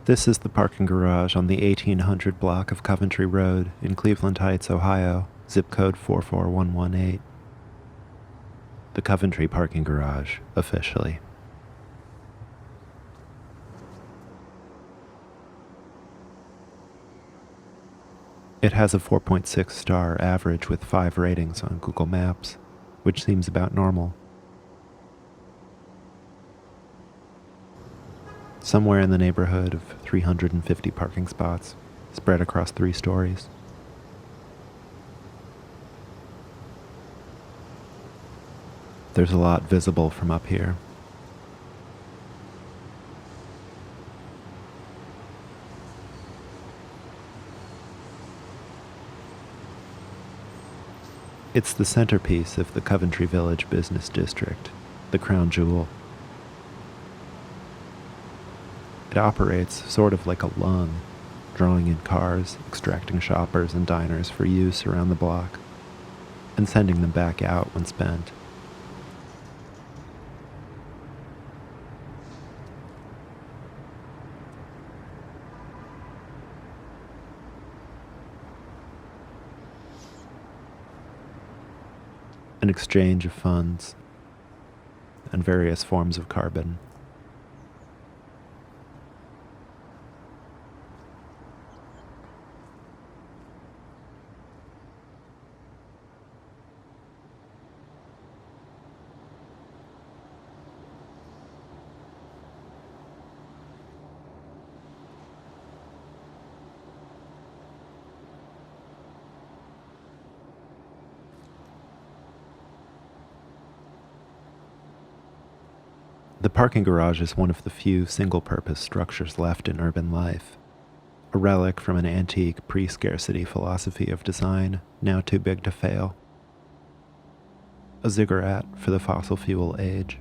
This is the parking garage on the 1800 block of Coventry Road in Cleveland Heights, Ohio, zip code 44118. The Coventry parking garage, officially. It has a 4.6 star average with 5 ratings on Google Maps, which seems about normal. Somewhere in the neighborhood of 350 parking spots, spread across 3 stories. There's a lot visible from up here. It's the centerpiece of the Coventry Village Business District, the crown jewel. It operates sort of like a lung, drawing in cars, extracting shoppers and diners for use around the block, and sending them back out when spent. An exchange of funds and various forms of carbon. The parking garage is one of the few single-purpose structures left in urban life, a relic from an antique pre-scarcity philosophy of design now too big to fail. A ziggurat for the fossil fuel age.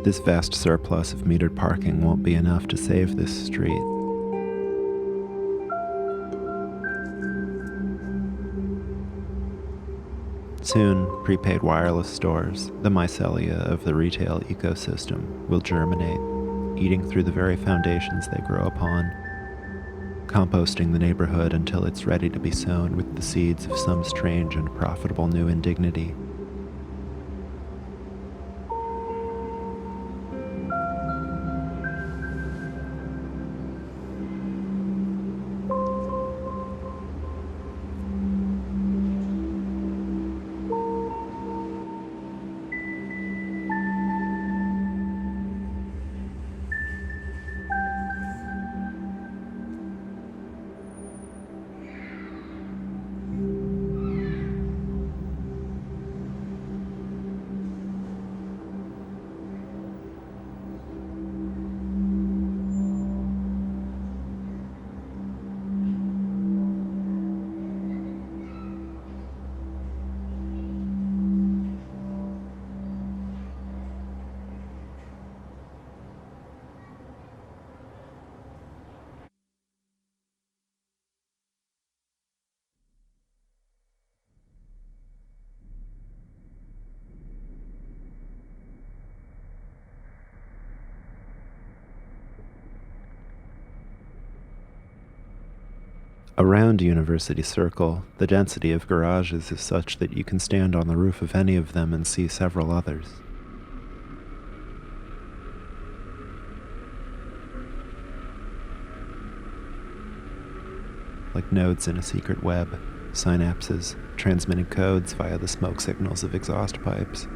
This vast surplus of metered parking won't be enough to save this street. Soon, prepaid wireless stores, the mycelia of the retail ecosystem, will germinate, eating through the very foundations they grow upon, composting the neighborhood until it's ready to be sown with the seeds of some strange and profitable new indignity. Around University Circle, the density of garages is such that you can stand on the roof of any of them and see several others. Like nodes in a secret web, synapses transmitting codes via the smoke signals of exhaust pipes.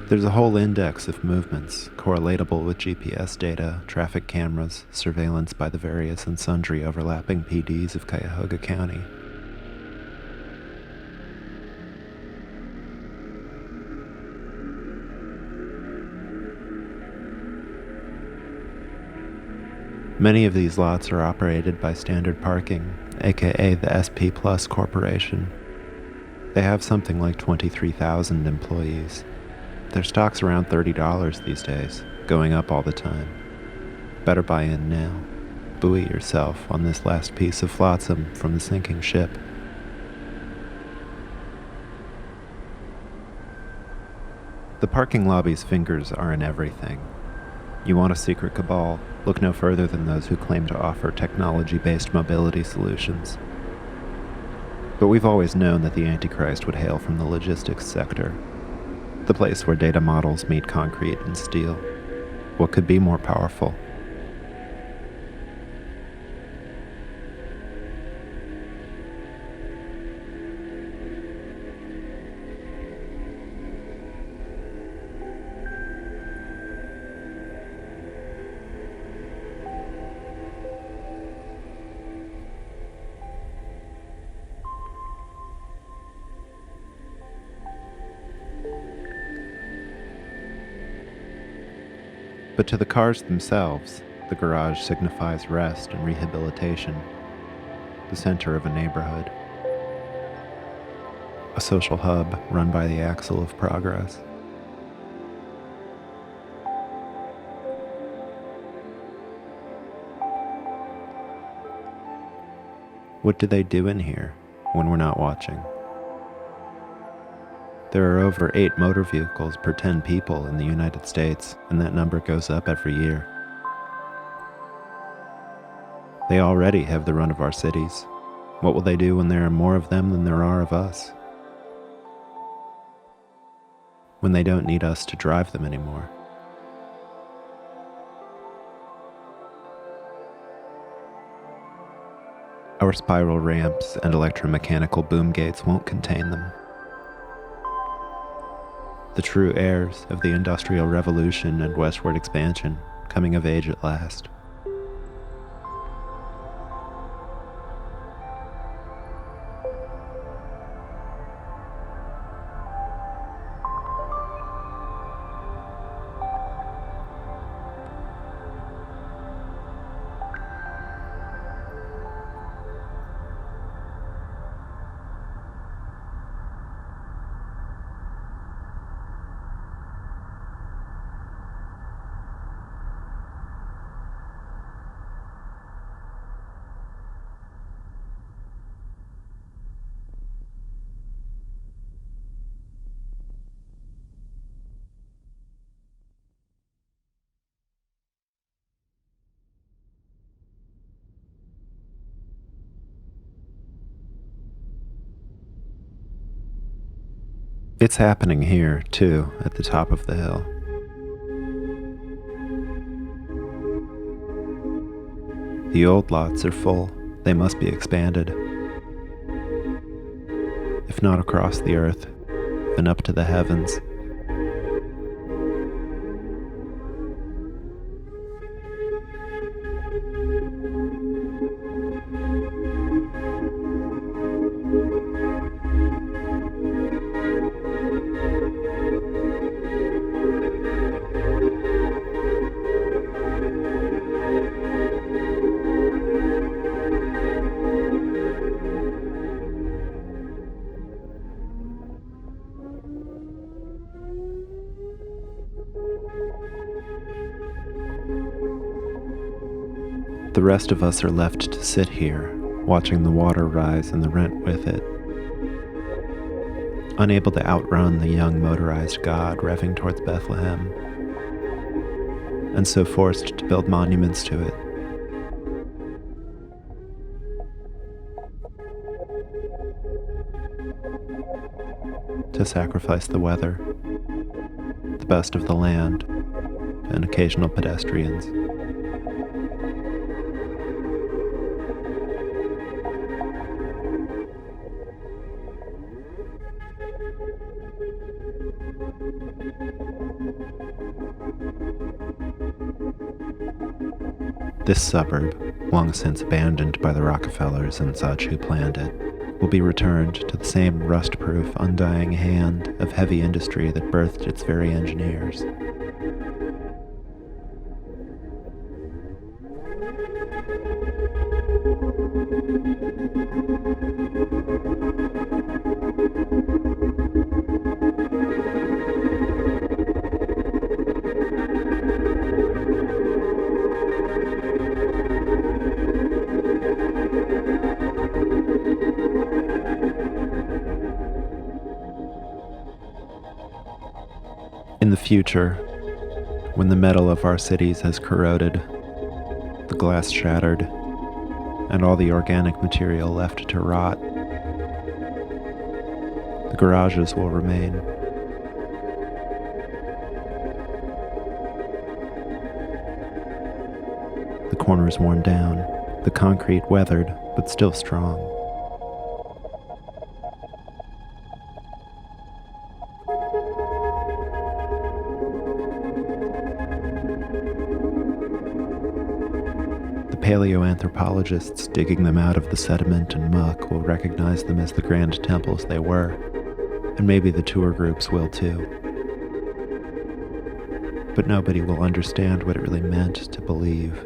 There's a whole index of movements, correlatable with GPS data, traffic cameras, surveillance by the various and sundry overlapping PDs of Cuyahoga County. Many of these lots are operated by Standard Parking, aka the SP Plus Corporation. They have something like 23,000 employees. Their stock's around $30 these days, going up all the time. Better buy in now. Buoy yourself on this last piece of flotsam from the sinking ship. The parking lobby's fingers are in everything. You want a secret cabal? Look no further than those who claim to offer technology-based mobility solutions. But we've always known that the Antichrist would hail from the logistics sector. The place where data models meet concrete and steel. What could be more powerful? But to the cars themselves, the garage signifies rest and rehabilitation, the center of a neighborhood, a social hub run by the axle of progress. What do they do in here when we're not watching? There are over 8 motor vehicles per 10 people in the United States, and that number goes up every year. They already have the run of our cities. What will they do when there are more of them than there are of us? When they don't need us to drive them anymore? Our spiral ramps and electromechanical boom gates won't contain them. The true heirs of the Industrial Revolution and westward expansion, coming of age at last. It's happening here, too, at the top of the hill. The old lots are full. They must be expanded. If not across the earth, then up to the heavens. The rest of us are left to sit here, watching the water rise and the rent with it, unable to outrun the young motorized god revving towards Bethlehem, and so forced to build monuments to it. To sacrifice the weather, the best of the land, and occasional pedestrians. This suburb, long since abandoned by the Rockefellers and such who planned it, will be returned to the same rust-proof, undying hand of heavy industry that birthed its very engineers. In the future, when the metal of our cities has corroded, the glass shattered, and all the organic material left to rot, the garages will remain. The corners worn down, the concrete weathered but still strong. Paleoanthropologists digging them out of the sediment and muck will recognize them as the grand temples they were, and maybe the tour groups will too. But nobody will understand what it really meant to believe.